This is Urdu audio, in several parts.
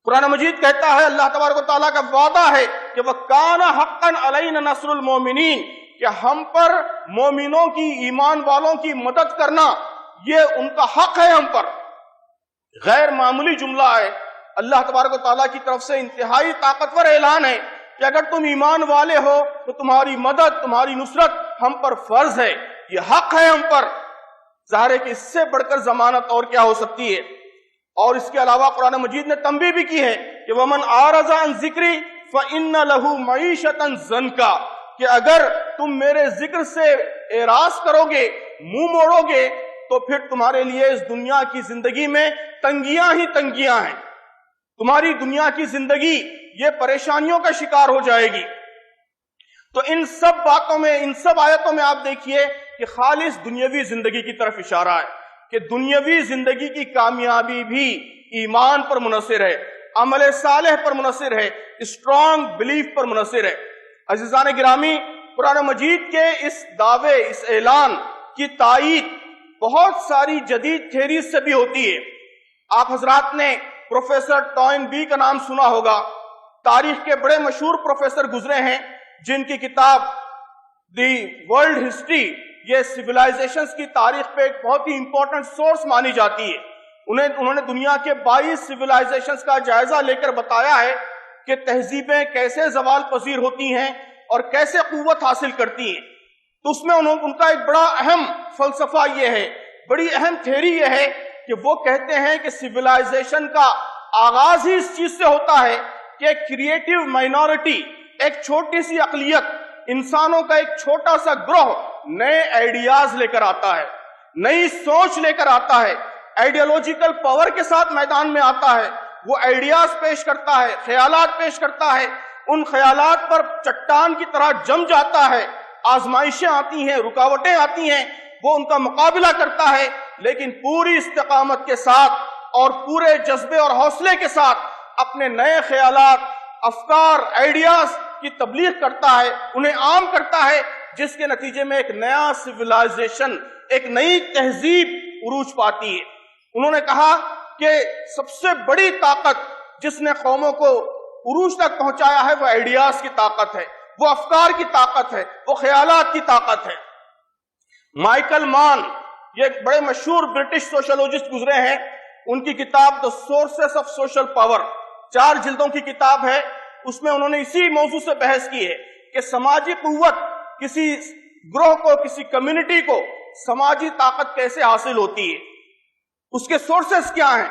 قرآن مجید کہتا ہے، اللہ تبارک و تعالیٰ کا وعدہ ہے کہ وَكَانَ حَقًّا عَلَيْنَا نَصْرُ الْمُؤْمِنِينَ، کہ ہم پر مومنوں کی، ایمان والوں کی مدد کرنا یہ ان کا حق ہے ہم پر۔ غیر معمولی جملہ ہے، اللہ تبارک و تعالیٰ کی طرف سے انتہائی طاقتور اعلان ہے کہ اگر تم ایمان والے ہو تو تمہاری مدد، تمہاری نصرت ہم پر فرض ہے، یہ حق ہے ہم پر۔ ظاہر ہے کہ اس سے بڑھ کر ضمانت اور کیا ہو سکتی ہے۔ اور اس کے علاوہ قرآن مجید نے تنبیہ بھی کی ہے کہ وَمَنْ أَعْرَضَ عَنْ ذِكْرِي فَإِنَّ لَهُ مَعِيشَةً ضَنْكًا، کہ اگر تم میرے ذکر سے اعراض کرو گے، منہ موڑو گے، تو پھر تمہارے لیے اس دنیا کی زندگی میں تنگیاں ہی تنگیاں ہیں، تمہاری دنیا کی زندگی یہ پریشانیوں کا شکار ہو جائے گی۔ تو ان سب باتوں میں، ان سب آیتوں میں آپ دیکھیے کہ خالص دنیاوی زندگی کی طرف اشارہ ہے کہ دنیاوی زندگی کی کامیابی بھی ایمان پر منحصر ہے، عمل صالح پر منحصر ہے، اسٹرانگ بلیف پر منحصر ہے۔ عزیزان گرامی، قرآن مجید کے اس دعوے، اس اعلان کی تائید بہت ساری جدید تھیریز سے بھی ہوتی ہے۔ آپ حضرات نے پروفیسر ٹوائن بی کا نام سنا ہوگا، تاریخ کے بڑے مشہور پروفیسر گزرے ہیں جن کی کتاب دی ورلڈ ہسٹری یہ سویلائزیشنز کی تاریخ پہ ایک بہت ہی امپورٹنٹ سورس مانی جاتی ہے۔ انہوں نے دنیا کے 22 سویلائزیشنز کا جائزہ لے کر بتایا ہے کہ تہذیبیں کیسے زوال پذیر ہوتی ہیں اور کیسے قوت حاصل کرتی ہیں۔ تو اس میں ان کا ایک بڑا اہم فلسفہ یہ ہے، بڑی اہم تھیوری یہ ہے کہ وہ کہتے ہیں کہ سویلائزیشن کا آغاز ہی اس چیز سے ہوتا ہے کہ ایک کریٹیو مائنورٹی، ایک چھوٹی سی اقلیت، انسانوں کا ایک چھوٹا سا گروہ نئے آئیڈیاز لے کر آتا ہے، نئی سوچ لے کر آتا ہے، آئیڈیالوجیکل پاور کے ساتھ میدان میں آتا ہے، وہ آئیڈیاز پیش کرتا ہے، خیالات پیش کرتا ہے، ان خیالات پر چٹان کی طرح جم جاتا ہے، آزمائشیں آتی ہیں، رکاوٹیں آتی ہیں، وہ ان کا مقابلہ کرتا ہے، لیکن پوری استقامت کے ساتھ اور پورے جذبے اور حوصلے کے ساتھ اپنے نئے خیالات، افکار، آئیڈیاز کی تبلیغ کرتا ہے، انہیں عام کرتا ہے، جس کے نتیجے میں ایک نیا سویلائزیشن، ایک نئی تہذیب عروج پاتی ہے۔ انہوں نے کہا کہ سب سے بڑی طاقت جس نے قوموں کو عروج تک پہنچایا ہے وہ آئیڈیاز کی طاقت ہے، وہ افکار کی طاقت ہے، وہ خیالات کی طاقت ہے۔ مائیکل مان یہ ایک بڑے مشہور برٹش سوشولوجسٹ گزرے ہیں، ان کی کتاب the sources of social power 4 جلدوں کی کتاب ہے، اس میں انہوں نے اسی موضوع سے بحث کی ہے کہ سماجی قوت کسی گروہ کو، کسی کمیونٹی کو سماجی طاقت کیسے حاصل ہوتی ہے، اس کے سورسز کیا ہیں۔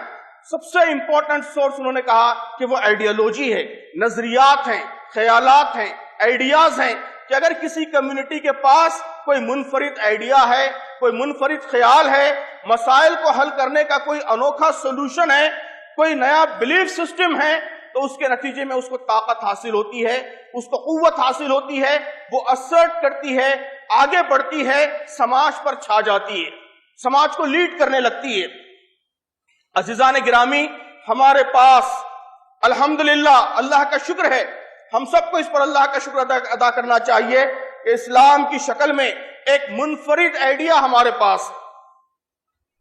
سب سے امپورٹنٹ سورس انہوں نے کہا کہ وہ آئیڈیالوجی ہے، نظریات ہیں، خیالات ہیں، آئیڈیاز ہیں، کہ اگر کسی کمیونٹی کے پاس کوئی منفرد آئیڈیا ہے، کوئی منفرد خیال ہے، مسائل کو حل کرنے کا کوئی انوکھا سولوشن ہے، کوئی نیا بلیف سسٹم ہے، تو اس کے نتیجے میں اس کو طاقت حاصل ہوتی ہے، اس کو قوت حاصل ہوتی ہے، وہ اسرٹ کرتی ہے، آگے بڑھتی ہے، سماج پر چھا جاتی ہے، سماج کو لیڈ کرنے لگتی ہے۔ عزیزان گرامی، ہمارے پاس الحمدللہ اللہ کا شکر ہے، ہم سب کو اس پر اللہ کا شکر ادا کرنا چاہیے کہ اسلام کی شکل میں ایک منفرد آئیڈیا ہمارے پاس،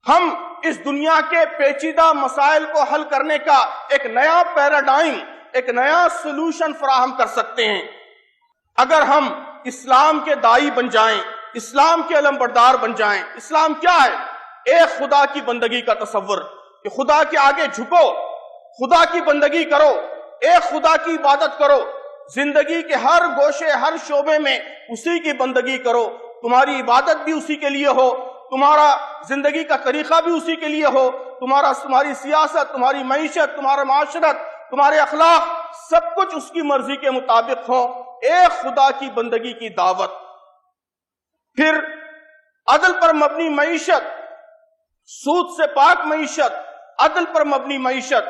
ہم اس دنیا کے پیچیدہ مسائل کو حل کرنے کا ایک نیا پیراڈائم، ایک نیا سولوشن فراہم کر سکتے ہیں اگر ہم اسلام کے داعی بن جائیں، اسلام کے علمبردار بن جائیں۔ اسلام کیا ہے؟ ایک خدا کی بندگی کا تصور، کہ خدا کے آگے جھکو، خدا کی بندگی کرو، ایک خدا کی عبادت کرو، زندگی کے ہر گوشے، ہر شعبے میں اسی کی بندگی کرو، تمہاری عبادت بھی اسی کے لیے ہو، تمہارا زندگی کا طریقہ بھی اسی کے لیے ہو، تمہاری سیاست، تمہاری معیشت، تمہارا معاشرت، تمہارے اخلاق، سب کچھ اس کی مرضی کے مطابق ہو، ایک خدا کی بندگی کی دعوت۔ پھر عدل پر مبنی معیشت، سود سے پاک معیشت، عدل پر مبنی معیشت،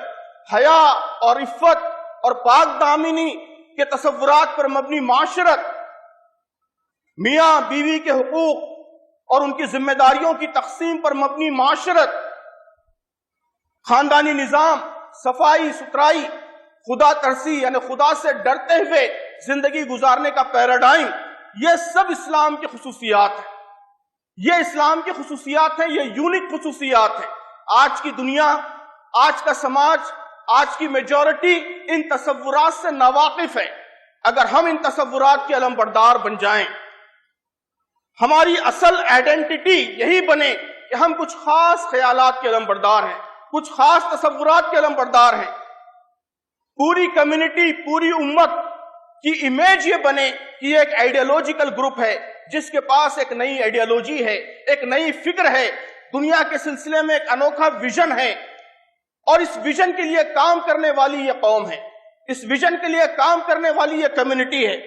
حیا اور عفت اور پاک دامنی کے تصورات پر مبنی معاشرت، میاں بیوی کے حقوق اور ان کی ذمہ داریوں کی تقسیم پر مبنی معاشرت، خاندانی نظام، صفائی ستھرائی، خدا ترسی یعنی خدا سے ڈرتے ہوئے زندگی گزارنے کا پیراڈائم، یہ سب اسلام کی خصوصیات ہیں، یہ اسلام کی خصوصیات ہیں، یہ یونک خصوصیات ہیں۔ آج کی دنیا، آج کا سماج، آج کی میجورٹی ان تصورات سے ناواقف ہے۔ اگر ہم ان تصورات کے علمبردار بن جائیں، ہماری اصل آئیڈینٹی یہی بنے کہ ہم کچھ خاص خیالات کے علمبردار ہیں، کچھ خاص تصورات کے علمبردار ہیں، پوری کمیونٹی، پوری امت کی امیج یہ بنے کہ یہ ایک آئیڈیالوجیکل گروپ ہے جس کے پاس ایک نئی آئیڈیالوجی ہے، ایک نئی فکر ہے، دنیا کے سلسلے میں ایک انوکھا ویژن ہے، اور اس ویژن کے لیے کام کرنے والی یہ قوم ہے، اس ویژن کے لیے کام کرنے والی یہ کمیونٹی ہے۔